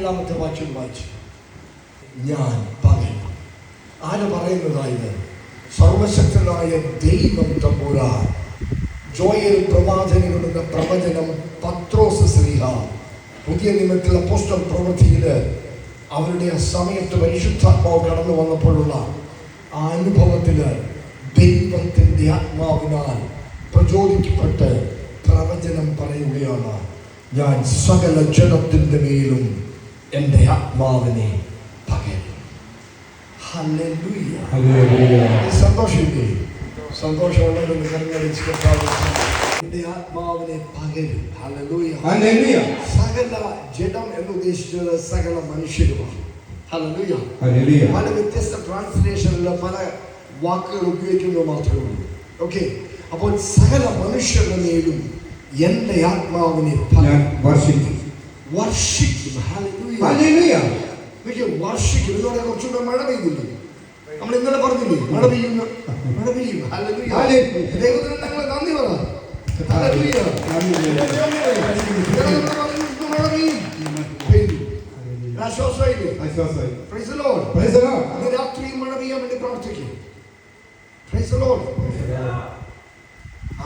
17 വാക്യം വായിച്ചു. ഞാൻ പകൽ. ആര് പറയുന്നതായത്? സർവശക്തനായ ദൈവം തമ്പുരാൻ. ജോയൽ പ്രവാചകരുടെ പ്രവചനം പത്രോസ് ശ്ലീഹ പുതിയ നിയമത്തിൽ അപ്പോസ്തല പ്രവൃത്തിയില് അവരുടെ ആ സമയത്ത് പരിശുദ്ധാത്മാവ് കടന്നു വന്നപ്പോഴുള്ള ആ അനുഭവത്തില് ദൈവത്തിന്റെ ആത്മാവിനാൽ പ്രചോദിക്കപ്പെട്ട് പ്രവചനം പറയുകയാണ്. ഞാൻ സകല ജഡത്തിന്റെ മേലും എൻ്റെ ആത്മാവിനെ പകരും. ഹല്ലേലൂയ. സന്തോഷമില്ലേ? സന്തോഷമുള്ളവരൊന്ന് കണ്ണടിച്ച് എൻ്റെ ആത്മാവിനെ പകരും. ഹല്ലേലൂയ. സകല ജഡം എന്ന് ഉദ്ദേശിച്ചത് സകല മനുഷ്യരുമാണ്. ഹല്ലേലൂയ. പല വ്യത്യസ്ത ട്രാൻസ്ലേഷനിൽ പല വാക്കുകൾ ഉപയോഗിക്കുന്നത് മാത്രമേ ഉള്ളൂ. ഓക്കെ, അപ്പോൾ സകല മനുഷ്യരുടെ മേലും എൻ്റെ ആത്മാവിനെ വർഷിക്കും. വർഷിക്കും. ഇതോടെ കുറച്ചുകൂടെ മഴ പെയ്തില്ലേ? നമ്മൾ ഇന്നലെ പറഞ്ഞില്ലേ മഴ പെയ്യുന്നു, മഴ പെയ്യും. ദൈവത്തിന് ഞങ്ങൾ നന്ദി പറ. രാത്രി മഴ പെയ്യാൻ വേണ്ടി പ്രാർത്ഥിക്കും.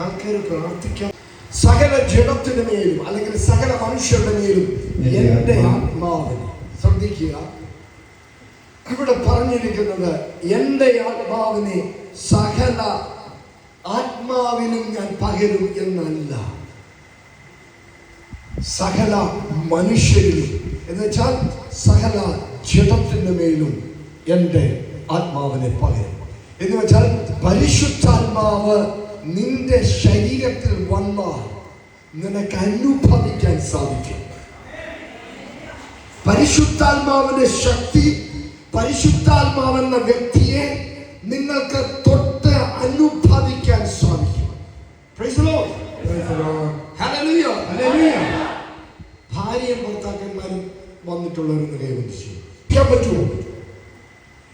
ആൾക്കാർ പ്രാർത്ഥിക്കാം. സകല ജഡത്തിന് മേലും അല്ലെങ്കിൽ സകല മനുഷ്യരുടെ മേലും എൻ്റെ ആത്മാവിനെ. ശ്രദ്ധിക്കുക, ഇവിടെ പറഞ്ഞിരിക്കുന്നത് എൻ്റെ ആത്മാവിനെ സകല ആത്മാവിനും ഞാൻ പകരും എന്നല്ല, സകല മനുഷ്യരിലും എന്ന് വെച്ചാൽ സകല ജഡത്തിന്റെ മേലും എൻ്റെ ആത്മാവിനെ പകരും എന്ന് വെച്ചാൽ പരിശുദ്ധാത്മാവ് നിന്റെ ശരീരത്തിൽ വന്നാൽ നിനക്ക് അനുഭവിക്കാൻ സാധിക്കും. പരിശുദ്ധാത്മാവിന്റെ ശക്തി, പരിശുദ്ധാത്മാവെന്ന വ്യക്തിയെ നിങ്ങൾക്ക് തൊട്ട് അനുഭവിക്കാൻ സാധിക്കും. ഭാര്യയും ഭർത്താക്കന്മാരും വന്നിട്ടുള്ളവരെന്ന് കൈവരിക്കാൻ പറ്റുമോ?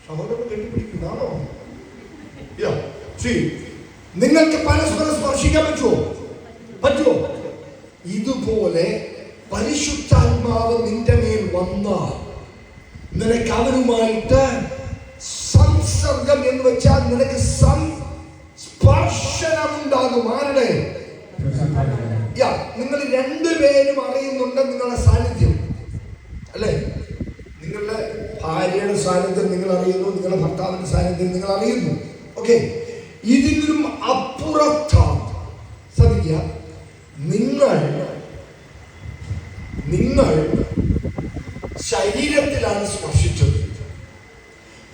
സഹോദരൻ കെട്ടിപ്പിടിക്കുന്നതാണോ? നിങ്ങൾക്ക് പരസ്പരം സ്പർശിക്കാൻ പറ്റുമോ? ഇതുപോലെ പരിശുദ്ധാത്മാവ് നിന്റെ മേൽ വന്നാൽ നിനക്ക് അവരുമായിട്ട് സംസർഗം എന്ന് വെച്ചാൽ നിനക്ക് സ്പർശനമുണ്ടാകും. ആരുടെ? നിങ്ങൾ രണ്ടുപേരും അറിയുന്നുണ്ട് നിങ്ങളുടെ സാന്നിധ്യം, അല്ലേ? നിങ്ങളുടെ ഭാര്യയുടെ സാന്നിധ്യം നിങ്ങൾ അറിയുന്നു, നിങ്ങളുടെ ഭർത്താവിന്റെ സാന്നിധ്യം നിങ്ങൾ അറിയുന്നു. ഓക്കെ, ഇതിനും അപ്പുറത്താണ്. ശ്രദ്ധിക്കുക, നിങ്ങൾ ശരീരത്തിലാണ് സ്പർശിച്ചത്.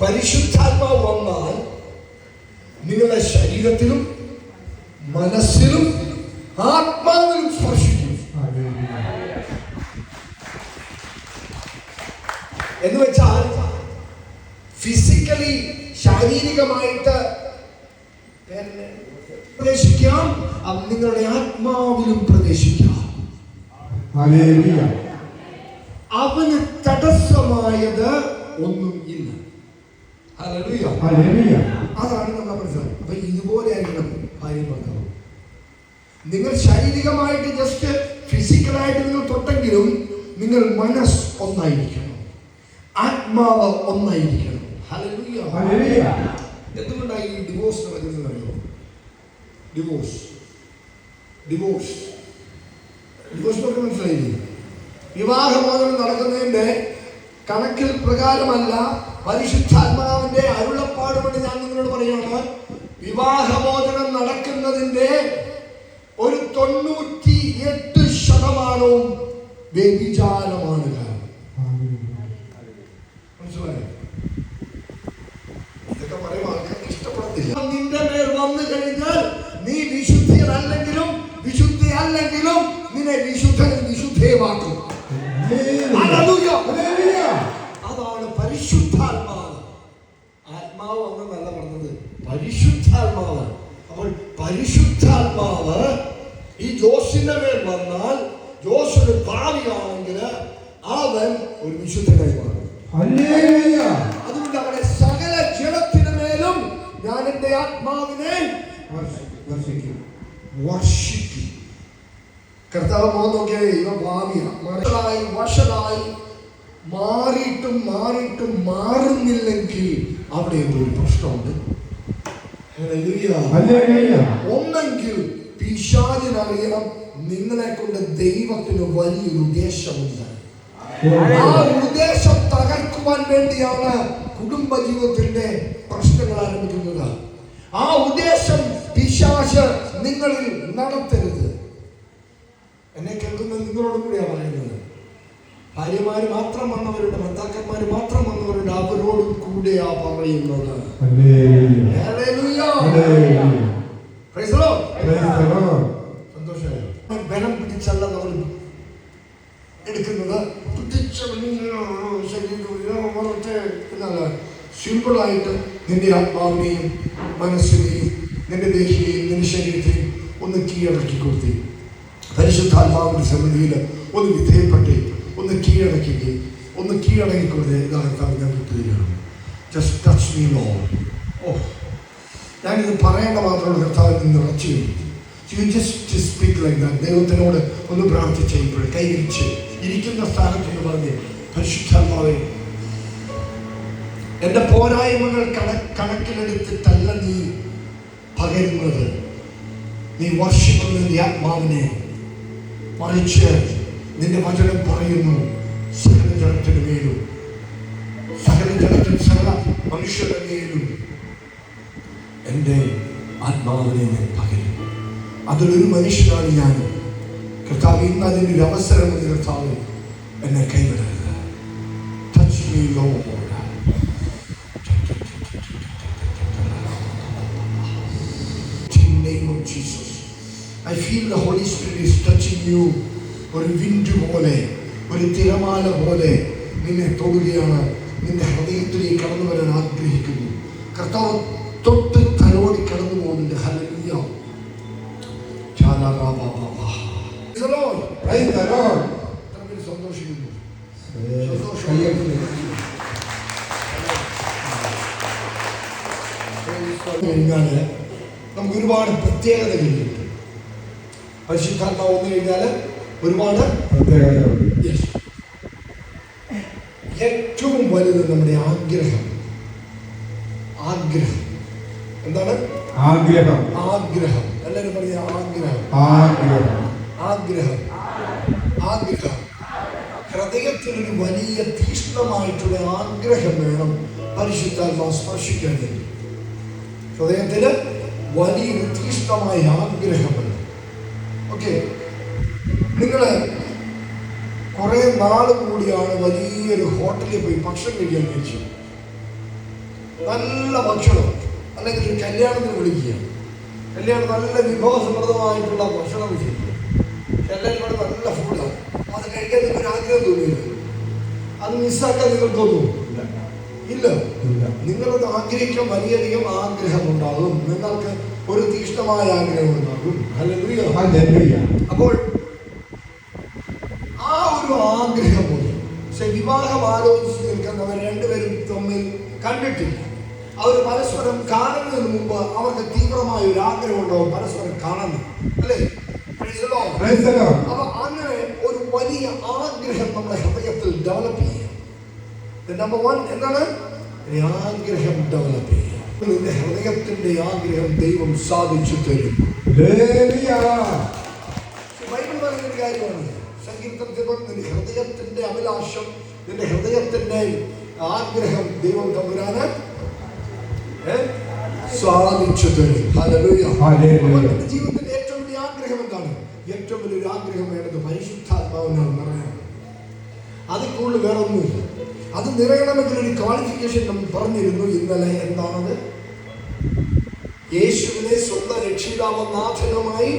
പരിശുദ്ധാത്മാവ് വന്നാൽ നിങ്ങളുടെ ശരീരത്തിലും മനസ്സിലും ആത്മാവിലും സ്പർശിക്കും. എന്ന് വെച്ചാൽ ഫിസിക്കലി ശാരീരികമായിട്ട് പ്രവേശിക്കാം, നിങ്ങളുടെ ആത്മാവിലും പ്രവേശിക്കാം. അവന് തടസ്സമായത് ഒന്നും ഇല്ല. അതാണ് നമ്മൾ മനസ്സിലാക്കുന്നത്. അപ്പൊ ഇതുപോലെ ആയിരിക്കണം ഭാര്യ ഭർത്താവ്. നിങ്ങൾ ശാരീരികമായിട്ട് ജസ്റ്റ് ഫിസിക്കലായിട്ട് നിങ്ങൾ തൊട്ടെങ്കിലും നിങ്ങൾ മനസ്സ് ഒന്നായിരിക്കണം, ആത്മാവ് ഒന്നായിരിക്കണം. എന്തുകൊണ്ടാണ് ഈ ഡിവോഴ്സ് നടക്കുന്നത് അറിയോ? ഡിവോഴ്സ് നമുക്ക് മനസ്സിലായില്ലേ? വിവാഹമോചനം നടക്കുന്നതിന്റെ കണക്കിൽ പ്രകാരമല്ല, പരിശുദ്ധാത്മാവിന്റെ അരുളപ്പാട് കൊണ്ട് ഞാൻ നിങ്ങളോട് പറയുകയാണ്, വിവാഹമോചനം നടക്കുന്നതിന്റെ ഒരു 98% വ്യഭിചാരമാണ്. മനസ്സിലായോ? ഇതൊക്കെ പറയുമ്പോൾ ആൾക്കാർക്ക് ഇഷ്ടപ്പെടത്തില്ല. നിന്റെ മേൽ വന്നു കഴിഞ്ഞാൽ നീ വിശുദ്ധിയല്ലെങ്കിലും നിന്നെ വിശുദ്ധേവാക്കും. അതാണ് പരിശുദ്ധാത്മാവ്. ആത്മാവ് എന്നല്ല പറഞ്ഞത്, പരിശുദ്ധാത്മാവ്. അപ്പോൾ പരിശുദ്ധാത്മാവ് ഈ ജോസിന്റെ മേൽ വന്നാൽ, ജോസ് ഒരു പാവിയാണെങ്കിൽ അവൻ ഒരു വിശുദ്ധനായി മാറും. അതുകൊണ്ട് അവനെ സകല ജഡത്തിന് മേലും ഞാൻ എന്റെ ആത്മാവിനെ വർഷിക്കും. കർത്താവ് നോക്കിയാൽ ഇവ ഭാവിയായി വഷളായി മാറിയിട്ടും മാറുന്നില്ലെങ്കിൽ അവിടെ ഒരു പ്രശ്നമുണ്ട്. ഒന്നെങ്കിൽ പിശാചിനറിയണം നിങ്ങളെ കൊണ്ട് ദൈവത്തിന് വലിയൊരു ഉദ്ദേശമുണ്ട്. ആ ഉദ്ദേശം തകർക്കുവാൻ വേണ്ടിയാണ് കുടുംബജീവിതത്തിന്റെ പ്രശ്നങ്ങൾ ആരംഭിക്കുന്നത്. ആ ഉദ്ദേശം പിശാച് നിങ്ങളിൽ നടത്തരുത്. എന്നെ കേൾക്കുന്നത് നിങ്ങളോടും കൂടിയാണ് പറയുന്നത്. ഭാര്യമാര് മാത്രം വന്നവരുണ്ട്, ഭർത്താക്കന്മാര് മാത്രം വന്നവരുണ്ട്, അവരോടും കൂടെയാ പറയുന്നത്. സന്തോഷമായി ബലം പിടിച്ചല്ല നമ്മൾ എടുക്കുന്നത്. സിമ്പിളായിട്ട് നിന്റെ ആത്മാവിനെയും മനസ്സിനെയും നിന്റെ ദേഹിയെയും നിന്റെ ശരീരത്തെയും ഒന്ന് കീഴടക്കി കൊടുത്തേ. പരിശുദ്ധാത്മാവിന്റെ സന്നിധിയിൽ ഒന്ന് വിധേയപ്പെട്ടേ, ഒന്ന് കീഴടക്കുകയും ഒന്ന് കീഴടങ്ങിക്കൊടുത്തേ. ഇതാർക്കാണ് ഞാൻ വിട്ടുതരികയാണ്. Just touch me lord. ഞാനിത് പറയേണ്ട മാത്രമുള്ള കർത്താവിൽ നിന്ന് ഉറച്ചു കഴിഞ്ഞു. Just speak like that. ദൈവത്തിനോട് ഒന്ന് പ്രാർത്ഥിച്ച് ഇപ്പോൾ കൈവരിച്ച് ഇരിക്കുന്ന സ്ഥാനത്ത് പറഞ്ഞ്, പരിശുദ്ധാത്മാവേ, എന്റെ പോരായ്മകൾ കണക്കിലെടുത്തിട്ടല്ല നീ പകരുന്നത്, നീ വർഷിക്കുന്നതിന്റെ ആത്മാവിനെ, മറിച്ച് നിന്റെ വചനം പറയുന്നു സകല ജനത്തിന് മേലും, സകല ജനത്തിന് സകല മനുഷ്യരുടെ മേലും എൻ്റെ ആത്മാവിനെ ഞാൻ പകരും. അതിലൊരു മനുഷ്യനാണ് ഞാൻ. കർത്താവ്, ഇന്ന് അതിനൊരു അവസരമുണ്ട്. കർത്താവ്, എന്നെ കൈവിടരുത്. Touch me lord. Jesus, I feel the Holy Spirit is touching you. ഒരു വിൻഡ് പോലെ, ഒരു തിരമാല പോലെ നിന്നെ തൊടുകയാണ്. നിന്റെ ഹൃദയത്തിലേക്ക് കടന്നു വരാൻ ആഗ്രഹിക്കുന്നു. കർത്താവ് തൊട്ട് തലോടി കടന്നു പോകുന്നുണ്ട്. ഹല്ലേലൂയ. സന്തോഷിക്കുന്നു. നമുക്ക് ഒരുപാട് പ്രത്യേകതകളുണ്ട്. പരിശുദ്ധാത്മാവ് വന്നു കഴിഞ്ഞാൽ ഒരുപാട് പ്രത്യേകതകളുണ്ട്. ഏറ്റവും വലുത് നമ്മുടെ ആഗ്രഹം. ആഗ്രഹം എന്താണ്? ആഗ്രഹം. ആഗ്രഹം. എല്ലാവരും പറഞ്ഞ ആഗ്രഹം. ആഗ്രഹം. ആഗ്രഹം. ആഗ്രഹം. ഹൃദയത്തിലൊരു വലിയ തീഷ്ണമായിട്ടുള്ള ആഗ്രഹം വേണം പരിശുദ്ധാത്മാവ് സ്പർശിക്കാൻ വേണ്ടി. ഹൃദയത്തിന് വലിയൊരു തീഷ്ണമായ ആഗ്രഹമുണ്ട്. ഓക്കെ, നിങ്ങള് കുറെ നാൾ കൂടിയാണ് വലിയൊരു ഹോട്ടലിൽ പോയി ഭക്ഷണം കഴിക്കാൻ കഴിച്ചു. നല്ല ഭക്ഷണം, അല്ലെങ്കിൽ ഒരു കല്യാണത്തിന് വിളിക്കുക. കല്യാണം നല്ല വിഭവസമൃദ്ധമായിട്ടുള്ള ഭക്ഷണം ചെയ്യുക. എല്ലാവരും നല്ല ഫുഡാണ്. അത് കഴിക്കാൻ നിങ്ങൾക്ക് ആഗ്രഹം തോന്നിയില്ല. അത് മിസ്സാക്കാൻ നിങ്ങൾക്ക് തോന്നുന്നു? ഇല്ല. നിങ്ങളത് ആഗ്രഹിക്കാൻ വലിയധികം ആഗ്രഹമുണ്ടാകും. നിങ്ങൾക്ക് ഒരു തീഷ്ണമായ ആഗ്രഹം ഉണ്ടാകും. അപ്പോൾ ആ ഒരു ആഗ്രഹം പോലെ വിവാഹം ആലോചിച്ച് നിൽക്കുന്നവർ രണ്ടുപേരും തമ്മിൽ കണ്ടിട്ടില്ല. അവർ പരസ്പരം കാണുന്നതിന് മുമ്പ് അവർക്ക് തീവ്രമായ ഒരു ആഗ്രഹം ഉണ്ടാവും പരസ്പരം കാണണം, അല്ലേ? അപ്പൊ അങ്ങനെ ഒരു വലിയ ആഗ്രഹം നമ്മുടെ ഹൃദയത്തിൽ ഡെവലപ്പ് ചെയ്യുക. നമ്പർ 1 എന്താണ്? ആഗ്രഹം ഡെവലപ്പ് ചെയ്യുക. നിന്റെ ഹൃദയത്തിന്റെ ആഗ്രഹം ദൈവം സാധിച്ചു തരും. ബൈബിൾ പറയുന്നൊരു കാര്യമാണ്. സങ്കീർത്തനത്തിൽ നിന്റെ ഹൃദയത്തിന്റെ അഭിലാഷം, നിന്റെ ഹൃദയത്തിന്റെ ആഗ്രഹം ദൈവം തമ്പുരാന് സാധിച്ചു തരും. ഹല്ലേലൂയ. നിന്റെ ജീവിതത്തിന്റെ ഏറ്റവും വലിയ ആഗ്രഹം എന്താണ്? ഏറ്റവും വലിയൊരു ആഗ്രഹം വേണ്ടത് പരിശുദ്ധാത്മാവിനാണ് നിറയണം. അതിൽ കൂടുതൽ വേറെ ഒന്നുമില്ല. അത് നിറയണമെങ്കിൽ ഒരു ക്വാളിഫിക്കേഷൻ നമ്മൾ പറഞ്ഞിരുന്നു ഇന്നലെ. എന്താണത്? യേശുവിനെ സ്വന്തം രക്ഷിതാവനാഥനുമായി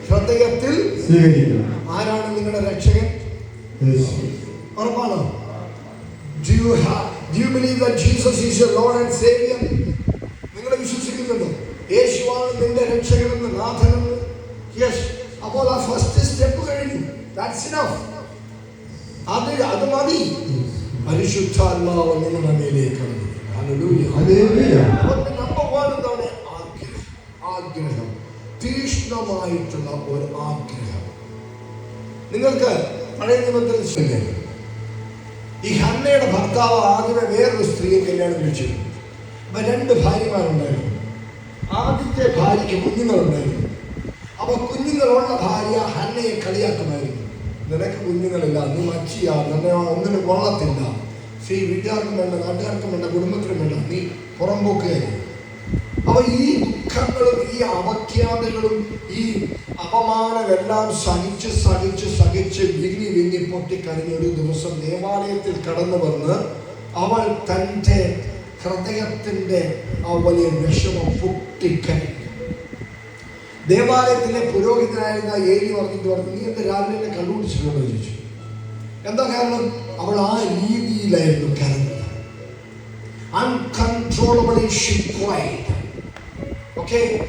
ഹൃദയത്തിൽ സ്വീകരിക്കുക. ആരാണ് നിങ്ങളുടെ രക്ഷകൻ? ഉറപ്പാണോ? Do you believe that Jesus is your Lord and Savior? നിങ്ങൾ വിശ്വസിക്കുന്നുണ്ടോ യേശുവാണ് നിന്റെ രക്ഷകനെന്ന്, നാഥനെന്ന്? യെസ്. അപ്പോൾ ആ ഫസ്റ്റ് സ്റ്റെപ്പ് കഴിഞ്ഞു. That's enough. അത് മതി. പരിശുദ്ധാത്മാവ് നിങ്ങളുടെ മേലേക്ക്. ഹല്ലേലൂയ. നമ്പർ 1 എന്താണ്? ആഗ്രഹം. തീഷ്ണമായിട്ടുള്ള ഒരു ആഗ്രഹം. നിങ്ങൾക്ക് പഴയ നിയമത്തിൽ ഈ ഹന്നയുടെ ഭർത്താവ് ആദ്യമേ വേറൊരു സ്ത്രീയെ കല്യാണം കഴിച്ചിരുന്നു. അപ്പൊ 2 ഭാര്യമാരുണ്ടായിരുന്നു. ആദ്യത്തെ ഭാര്യയ്ക്ക് കുഞ്ഞുങ്ങളുണ്ടായിരുന്നു. അപ്പൊ കുഞ്ഞുങ്ങളുള്ള ഭാര്യ ഹന്നയെ കളിയാക്കുമായിരുന്നു. നിനക്ക് കുഞ്ഞുങ്ങളില്ല, നീ മച്ചിയാ, നിന്നെ ഒന്നിനും കൊള്ളത്തില്ല, വീട്ടുകാർക്കും വേണ്ട, നാട്ടുകാർക്കും വേണ്ട, കുടുംബത്തിനും വേണ്ട, നീ പുറംപോക്കുകയായിരുന്നു. അപ്പൊ ഈ ദുഃഖങ്ങളും ഈ അവഖ്യാതകളും ഈ അപമാനമെല്ലാം സഹിച്ച് വിങ്ങി പൊട്ടിക്കരഞ്ഞ ഒരു ദിവസം ദേവാലയത്തിൽ കടന്നു വന്ന് അവൾ തൻ്റെ ഹൃദയത്തിൻ്റെ ആ വലിയ വിഷമം പൊട്ടിക്കരഞ്ഞു. ദേവാലയത്തിലെ പുരോഹിതനായിരുന്ന ഏലി പറഞ്ഞു, നീ എന്താ രാവിലെ കള്ളുപിടിച്ചിട്ടുണ്ടോ ചോദിച്ചു. എന്താ കാരണം? അവൾ ആ രീതിയിലായിരുന്നു കരഞ്ഞത്. Uncontrollably she cried. Okay,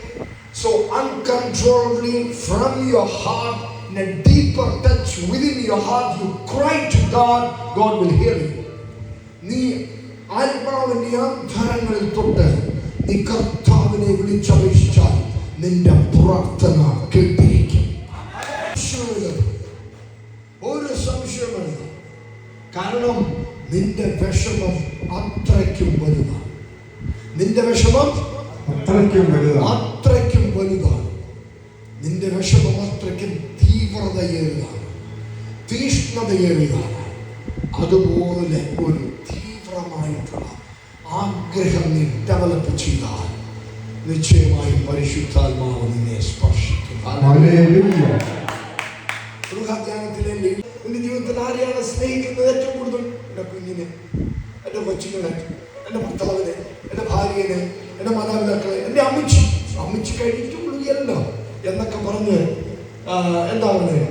so uncontrollably from your heart, in a deeper touch within your heart, you cry to God. God will hear you. നീ ആത്മാവിന്റെ അന്തരങ്ങളിൽ തൊട്ട് നീ കർത്താവിനെ വിളിച്ചപേക്ഷിച്ചാൽ നിന്റെ പ്രാർത്ഥന കേട്ടിരിക്കും. ഒരു സംശയമില്ല. കാരണം നിന്റെ വിഷമം അത്രയ്ക്കും വലുതാണ്. നിന്റെ വിഷമം അത്രയ്ക്കും വലുതാണ്. നിന്റെ വിഷമം അത്രയ്ക്കും തീവ്രതയേറിയതാണ്, തീഷ്ണതയേറിയതാണ്. അതുപോലെ ഒരു തീവ്രമായിട്ടുള്ള ആഗ്രഹം നീ ഡെവലപ്പ് ചെയ്താൽ നിശ്ചയമായും പരിശുദ്ധാത്മാവ് നിന്നെ സ്പർശിക്കും. ധ്യാനത്തിലെ എന്റെ ജീവിതത്തിൽ ആരെയാണ് സ്നേഹിക്കുന്നത് ഏറ്റവും കൂടുതൽ? എന്റെ കുഞ്ഞിനെ, എന്റെ കൊച്ചുങ്ങളെ, എന്റെ ഭർത്താവിനെ, എന്റെ ഭാര്യനെ, എന്റെ മാതാപിതാക്കളെ, എന്റെ അമ്മച്ചി കഴിഞ്ഞിട്ടുള്ളൂ എന്നൊക്കെ പറഞ്ഞ് എന്താ പറയുക,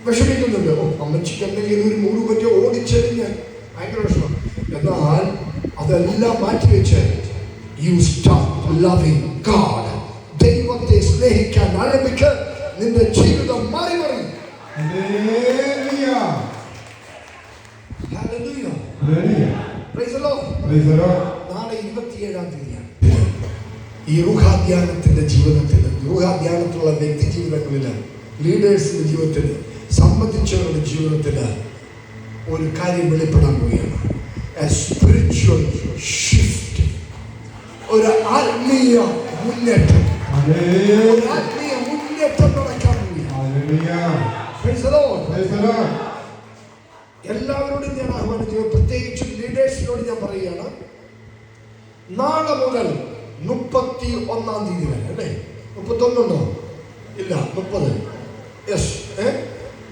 വിഷമിക്കുന്നുണ്ട്. അമ്മച്ചിക്ക് എന്തെങ്കിലും ഒരു മൂട് പറ്റി ഓടിച്ചെറിഞ്ഞ് ഭയങ്കര വിഷമം. എന്നാൽ അതെല്ലാം മാറ്റിവെച്ച് യു സ്റ്റാർട്ട് ലവിങ് ഗോഡ്. ദൈവത്തെ സ്നേഹിക്കാൻ ആരംഭിക്ക്. നിന്റെ ജീവിതം മാറി മറി. നാളെ 27-ാം തീയതിയാണ് ഈ ധ്യാനത്തിന്റെ ജീവിതത്തിൽ, ധ്യാനത്തിലുള്ള വ്യക്തി ജീവിതങ്ങളിൽ, ലീഡേഴ്സിന്റെ ജീവിതത്തിൽ, സംബന്ധിച്ചവരുടെ ജീവിതത്തിൽ ഒരു കാര്യം വെളിപ്പെടാൻ പോവുകയാണ്. സ്പിരിച്വൽ ഷിഫ്റ്റ്, ഒരു ആത്മീയ മുന്നേറ്റം, നടക്കാൻ പോവുകയാണ്. എല്ലാവരോടും ഞാൻ ആഹ്വാനം ചെയ്യും, പ്രത്യേകിച്ചും ലീഡേഴ്സിനോട് ഞാൻ പറയുകയാണ്, നാളെ മുതൽ 31-ാം തീയതി വരെ, അല്ലേ? 31 ഇല്ല, 30,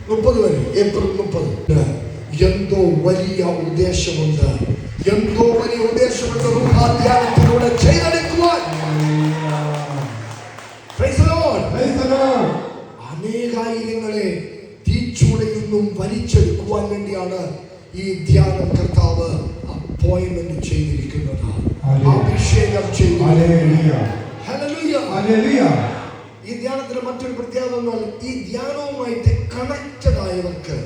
30 വരെ, ഏപ്രിൽ 30 എന്തോ വലിയ ഉദ്ദേശമുണ്ട്. ധ്യാനത്തിലൂടെ ചെയ്തെടുക്കുവാൻ. അനേകായിരങ്ങളെ തീച്ചൂടയിൽ നിന്നും വലിച്ചെടുക്കുവാൻ വേണ്ടിയാണ് ഈ ധ്യാനം കർത്താവ് അപ്പോയിന്റ്മെന്റ് ചെയ്തിരിക്കുന്നത്, അഭിഷേകം ചെയ്തിരിക്കുന്നത്. ഈ ധ്യാനത്തിന് മറ്റൊരു പ്രത്യേകത എന്നാൽ ഈ ധ്യാനവുമായിട്ട് കണക്റ്റഡ് ആയവർക്ക്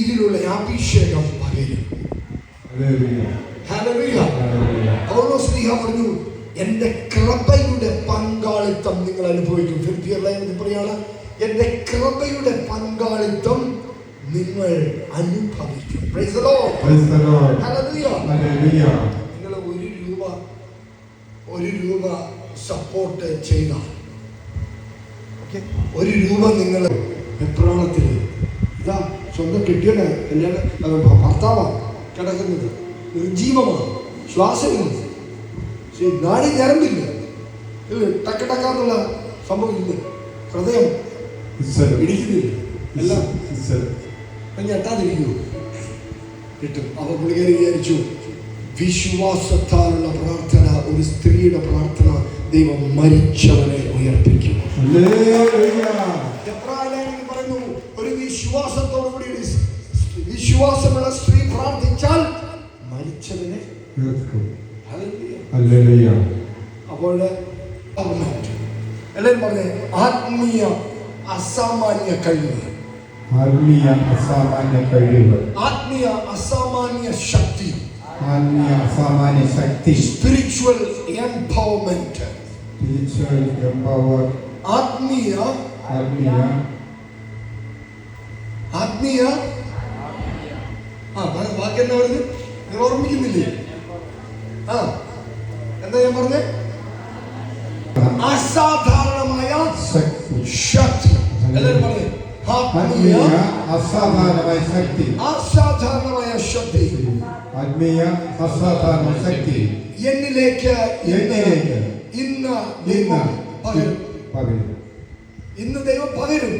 ഇതിലുള്ള അഭിഷേകം പകരും. പറഞ്ഞു, എന്റെ കൃപയുടെ പങ്കാളിത്തം നിങ്ങൾ അനുഭവിക്കും. ഫിലിപ്പിയർ പറയാണ്, എന്റെ കൃപയുടെ പങ്കാളിത്തം നിങ്ങൾ അനുഭവിക്കും. നിങ്ങൾ 1 രൂപ സപ്പോർട്ട് ചെയ്താൽ, 1 രൂപ നിങ്ങൾ എപ്രാളത്തിൽ ഇതാ സ്വന്തം കിട്ടിയുടെ ഭർത്താവാണ് കിടക്കുന്നത്, നിർജീവമാണ്, ശ്വാസമില്ല, നാടി ഞരമ്പില്ല, ടക്കടക്കാന്നുള്ള സംഭവം ഇല്ല, ഹൃദയം ഇടിക്കുന്നില്ല, എല്ലാം ഞെട്ടാതിരിക്കുന്നു കിട്ടും. അവർ പുള്ളിക്കാരി വിചാരിച്ചു, വിശ്വാസത്താലുള്ള പ്രാർത്ഥന, ഒരു സ്ത്രീയുടെ പ്രാർത്ഥന ദൈവം മരിച്ചവനെ ഉയർപ്പിക്കും. പറയുന്നു, ഒരു വിശ്വാസത്തോടുകൂടി വിശ്വാസമുള്ള സ്ത്രീ പ്രാർത്ഥിച്ചാൽ മരിച്ചവനെ അപ്പോൾ എല്ലാവരും പറഞ്ഞേ, ആത്മീയ അസാമാന്യ കഴിവ്, ആത്മീയ അസാമാന്യ ശക്തി, സ്പിരിച്വൽ എംപവർമെന്റ്, ആത്മീയ ബാക്കി എന്താ പറഞ്ഞത്? നിങ്ങൾ ഓർമ്മിക്കുന്നില്ലേ? എന്താ ഞാൻ പറഞ്ഞേ? അസാധാരണമായ ശക്തി. എല്ലാവരും പറഞ്ഞേ, അസാധാരണമായ ശക്തി. അസാധാരണമായ ശക്തി. ആത്മീയ അസാധാരണ ശക്തി എന്നിലേക്ക് ഇന്ന് ദൈവം പകരും. ഇന്ന് ദൈവം പകരും.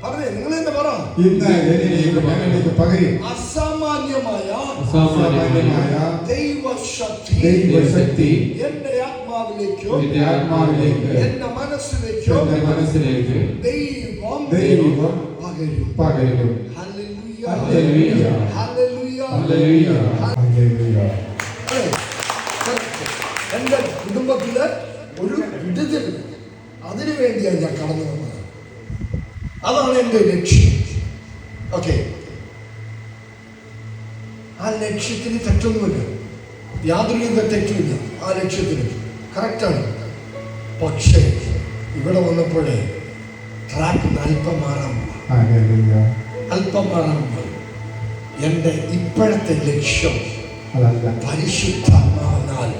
പറഞ്ഞേ, നിങ്ങൾ എന്താ പറ? ഇന്ന് പകരും. അസാമാന്യമായ ദൈവശക്തി എന്റെ ആത്മാവിലേക്കോ എന്റെ മനസ്സിലേക്കോ ദൈവം പകരും. Hallelujah, hallelujah, hallelujah. എന്റെ കുടുംബത്തില് ഒരു വിടുതൽ, അതിനു വേണ്ടിയാണ് ഞാൻ കടന്നു വന്നത്. അതാണ് എന്റെ ലക്ഷ്യം. ഓക്കെ, ആ ലക്ഷ്യത്തിന് തെറ്റൊന്നുമില്ല, യാതൊരു തെറ്റുമില്ല. ആ ലക്ഷ്യത്തിന് കറക്റ്റാണ്. പക്ഷേ ഇവിടെ വന്നപ്പോഴേ ട്രാക്ക് അല്പം മാറാൻ എന്റെ ഇപ്പോഴത്തെ ലക്ഷ്യം പരിശുദ്ധാത്മാവെന്നാൽ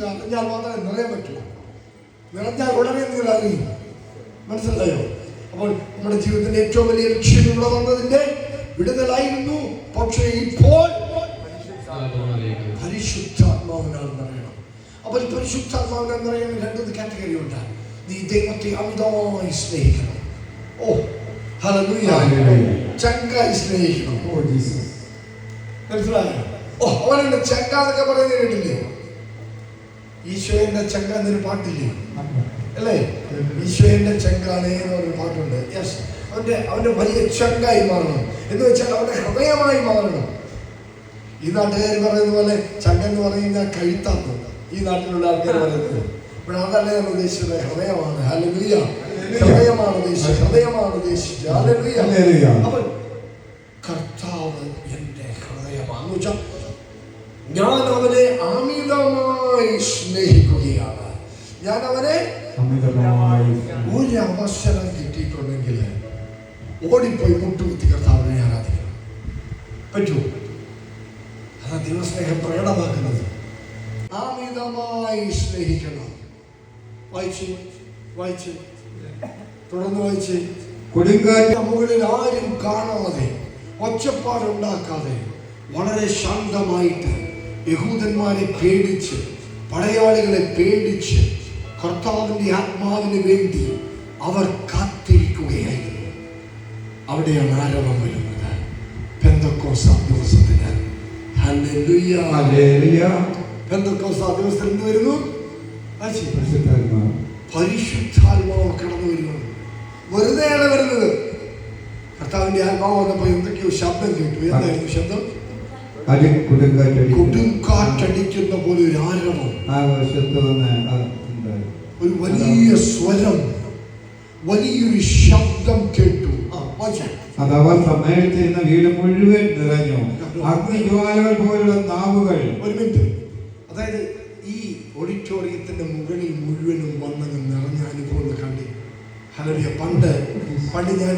അറിഞ്ഞാൽ മാത്രമേ നിറയാൻ പറ്റൂ. നിറഞ്ഞാൽ ഉടനെ നിങ്ങൾ അറിയും. മനസ്സിലായോ? അപ്പോൾ നമ്മുടെ ജീവിതത്തിന്റെ ഏറ്റവും വലിയ ലക്ഷ്യം ഇവിടെ വന്നതിന്റെ വിടുതലായിരുന്നു. പക്ഷേ ഇപ്പോൾ പരിശുദ്ധാത്മാവിനാൽ നിറയണം. അപ്പോൾ ഈ പരിശുദ്ധാത്മാവിനാൽ നിറയാൻ രണ്ടു കാറ്റഗറി ഉണ്ട്. നീ ദൈവത്തെ അമിതമായി സ്നേഹിക്കണം. ഓ ഹല്ലേലൂയ, ചങ്കായി സ്നേഹിക്കണം. മനസ്സിലായോ? ഓ, അവനെന്റെ ചങ്ക എന്നൊക്കെ പറയുന്നത് കേട്ടില്ലേ? ഈശോയുടെ ചങ്ക എന്നൊരു പാട്ടില്ലേ? അല്ലേ? ഈശോയുടെ ചങ്കാണ് എന്ന് പറഞ്ഞൊരു പാട്ടുണ്ട്. യെസ്, അവന്റെ വലിയ ചങ്കായി മാറണം എന്ന് വെച്ചാൽ അവന്റെ ഹൃദയമായി മാറണം. ഈ നാട്ടുകാർ പറയുന്ന പോലെ ചങ്ക എന്ന് പറയുന്ന കഴുത്താണ് ഈ നാട്ടിലുള്ള ആൾക്കാർ പറയുന്നത്. അപ്പോൾ അതല്ലേ നമ്മൾ ഉദ്ദേശിച്ചത്? ഹൃദയമാണ്. ഹല്ലേലൂയ, ഹൃദയമാണ് ഉദ്ദേശിച്ചത്, ഹൃദയമാണ് ഉദ്ദേശിച്ചത്. ഹല്ലേലൂയ. അപ്പോൾ കർത്താവ് എന്റെ ഹൃദയമാണെന്ന് വെച്ചാൽ ഞാൻ അവനെ അമിതമായി സ്നേഹിക്കുകയാണ്. ഞാൻ അവനെ ഒരു അവസരം കിട്ടിയിട്ടുണ്ടെങ്കിൽ ഓടിപ്പോയി മുട്ടുകുത്തി കർത്താവിനെ ആരാധിക്കണം. പറ്റുമോ? അതാ ദൈവസ്നേഹം പ്രകടമാക്കുന്നത്. അമിതമായി സ്നേഹിക്കണം. വായിച്ച് തുടർന്ന് വായിച്ച്. കൊടുങ്കാറ്റ് മുകളിൽ ആരും കാണാതെ ഒച്ചപ്പാടുണ്ടാക്കാതെ വളരെ ശാന്തമായിട്ട് യഹൂദന്മാരെ പേടിച്ച്, പടയാളികളെ പേടിച്ച് കർത്താവിന്റെ ആത്മാവിന് വേണ്ടി അവർ കാത്തിരിക്കുകയായിരുന്നു. അവിടെയാണ് ആരവം വരുന്നത്. പെന്തക്കോസ്താ ദിവസത്തിന്. Hallelujah, hallelujah. പെന്തക്കോസ്താ ദിവസത്തിൽ എന്ത് വരുന്നു? പരിശുദ്ധാത്മാവ് കടന്നു വരുന്നു. വെറുതെയാണ് വരുന്നത്. കർത്താവിന്റെ ആത്മാവ് വന്നപ്പോൾ എന്തൊക്കെയോ ശബ്ദം കേട്ടു. എന്തായിരുന്നു ശബ്ദം? കൊടുങ്കാറ്റടിക്കുന്ന പോലെ ഒരു ആരവം, ഒരു വലിയ സ്വരം, വലിയൊരു ശബ്ദം കേട്ടു. അതവർ സമ്മേളിച്ചിരുന്ന വീട് മുഴുവൻ നിറഞ്ഞു. അഗ്നിജ്വാലകൾ പോലുള്ള നാവുകൾ. ഒരു മിനിറ്റ്. അതായത് ഈ ഓഡിറ്റോറിയത്തിന്റെ മുകളിൽ മുഴുവനും വന്നത് നിറഞ്ഞ അനുഭവം കണ്ടി. ഹല്ലേലൂയ. പണ്ട് ഞാൻ